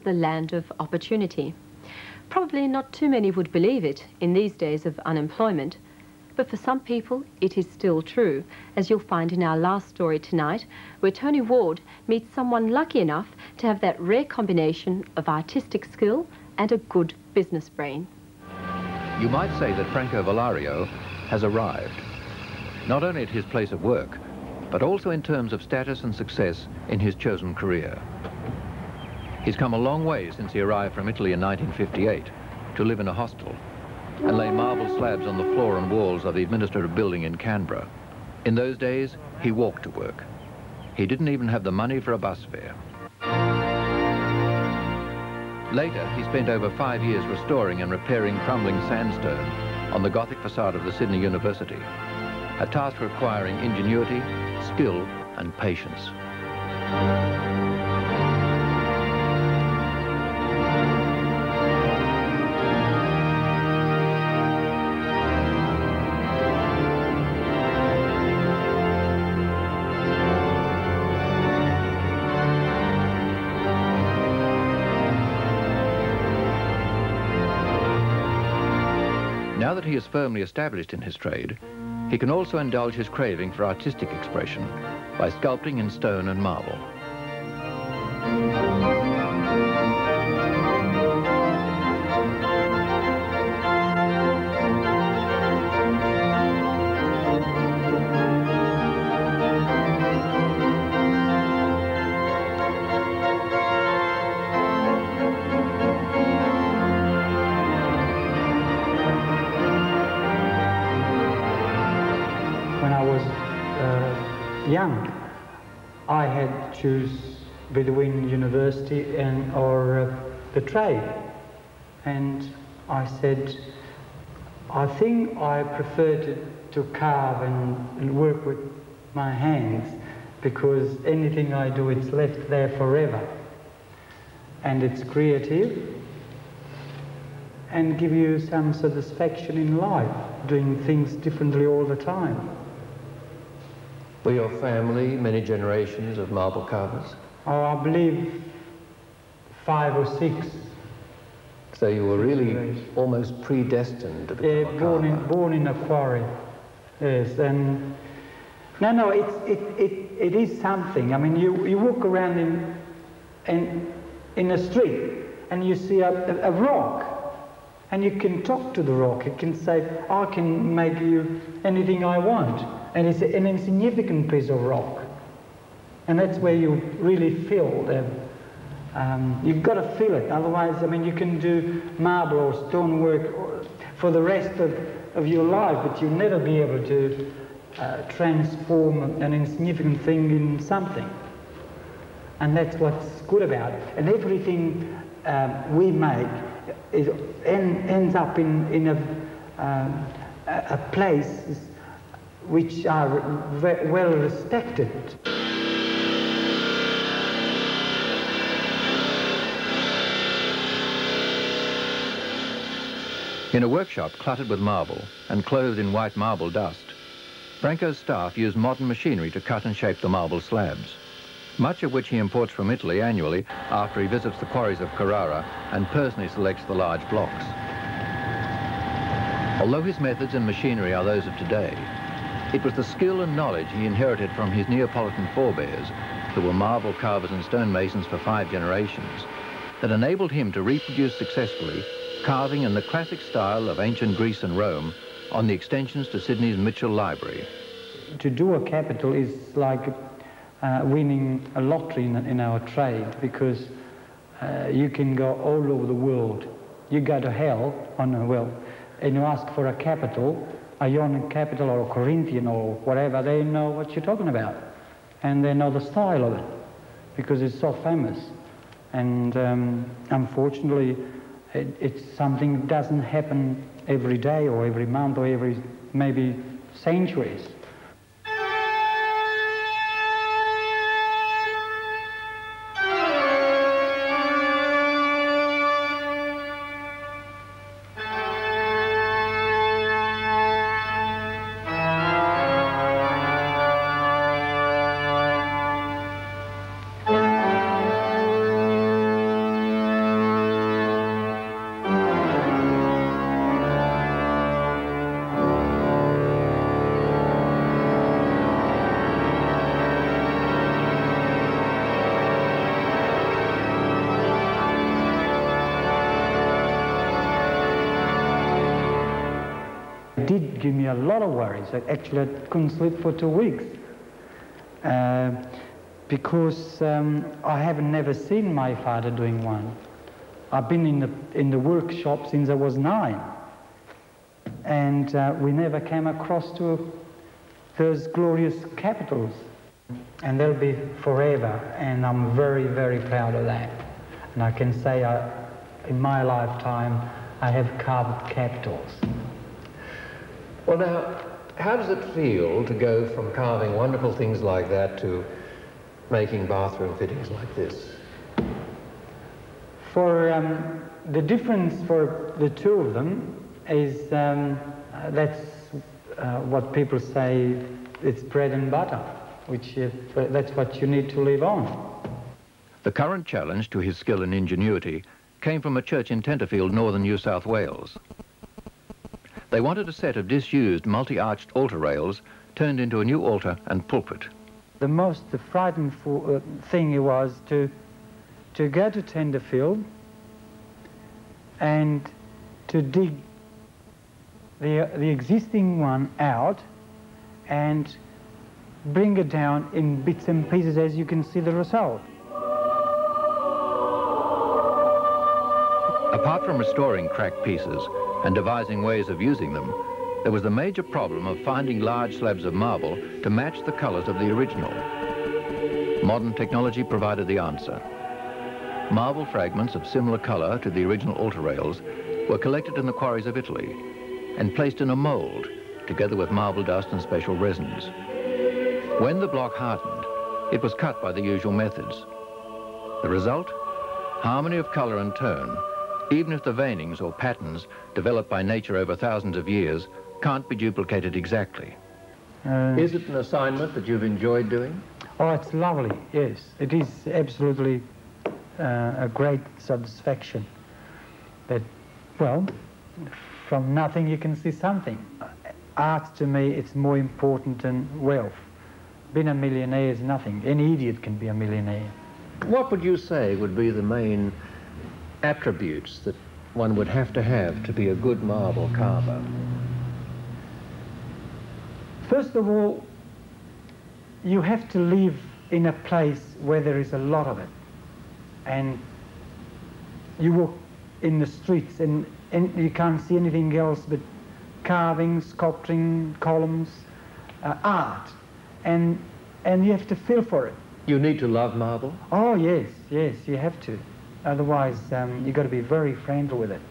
the land of opportunity. Probably not too many would believe it in these days of unemployment, but for some people it is still true, as you'll find in our last story tonight, where Tony Ward meets someone lucky enough to have that rare combination of artistic skill and a good business brain. You might say that Franco Vallario has arrived, not only at his place of work, but also in terms of status and success in his chosen career. He's come a long way since he arrived from Italy in 1958 to live in a hostel and lay marble slabs on the floor and walls of the administrative building in Canberra. In those days, he walked to work. He didn't even have the money for a bus fare. Later, he spent over 5 years restoring and repairing crumbling sandstone on the Gothic facade of the Sydney University, a task requiring ingenuity, skill, and patience. Now that he is firmly established in his trade, he can also indulge his craving for artistic expression by sculpting in stone and marble. When I was young, I had to choose between university or the trade. And I said, I think I prefer to carve and work with my hands, because anything I do, it's left there forever. And it's creative and give you some satisfaction in life, doing things differently all the time. Were your family many generations of marble carvers? Oh, I believe 5 or 6. So you were really almost predestined to become a carver. Born in a quarry. Yes, and no, it is something. I mean, you walk around in a street and you see a rock, and you can talk to the rock. It can say, I can make you anything I want. And it's an insignificant piece of rock. And that's where you really feel that you've got to feel it. Otherwise, I mean, you can do marble or stonework for the rest of your life, but you'll never be able to transform an insignificant thing in something. And that's what's good about it. And everything we make ends up in a place which are well respected. In a workshop cluttered with marble and clothed in white marble dust, Franco's staff use modern machinery to cut and shape the marble slabs, much of which he imports from Italy annually after he visits the quarries of Carrara and personally selects the large blocks. Although his methods and machinery are those of today, it was the skill and knowledge he inherited from his Neapolitan forebears, who were marble carvers and stonemasons for 5 generations, that enabled him to reproduce successfully carving in the classic style of ancient Greece and Rome on the extensions to Sydney's Mitchell Library. To do a capital is like winning a lottery in our trade, because you can go all over the world. You go to hell and you ask for a capital, a Ionic capital or a Corinthian or whatever, they know what you're talking about. And they know the style of it, because it's so famous. And unfortunately, it's something that doesn't happen every day or every month or every maybe centuries. give me a lot of worries. Actually, I couldn't sleep for 2 weeks because I have never seen my father doing one. I've been in the workshop since I was 9, and we never came across to those glorious capitals. And they'll be forever, and I'm very, very proud of that. And I can say in my lifetime I have carved capitals. Well, now, how does it feel to go from carving wonderful things like that to making bathroom fittings like this? For the difference for the two of them is that's what people say, it's bread and butter, which that's what you need to live on. The current challenge to his skill and ingenuity came from a church in Tenterfield, northern New South Wales. They wanted a set of disused multi-arched altar rails turned into a new altar and pulpit. The most frightening thing was to go to Tenterfield and to dig the existing one out and bring it down in bits and pieces, as you can see the result. Apart from restoring cracked pieces and devising ways of using them, there was the major problem of finding large slabs of marble to match the colors of the original. Modern technology provided the answer. Marble fragments of similar color to the original altar rails were collected in the quarries of Italy and placed in a mold, together with marble dust and special resins. When the block hardened, it was cut by the usual methods. The result? Harmony of color and tone, even if the veinings or patterns developed by nature over thousands of years can't be duplicated exactly. Is it an assignment that you've enjoyed doing? Oh, it's lovely, yes. It is absolutely a great satisfaction that, well, from nothing you can see something. Art, to me, it's more important than wealth. Being a millionaire is nothing. Any idiot can be a millionaire. What would you say would be the main attributes that one would have to be a good marble carver? First of all, you have to live in a place where there is a lot of it. And you walk in the streets and you can't see anything else but carving, sculpting, columns, art. And you have to feel for it. You need to love marble? Oh, yes, yes, you have to. Otherwise, you've got to be very friendly with it.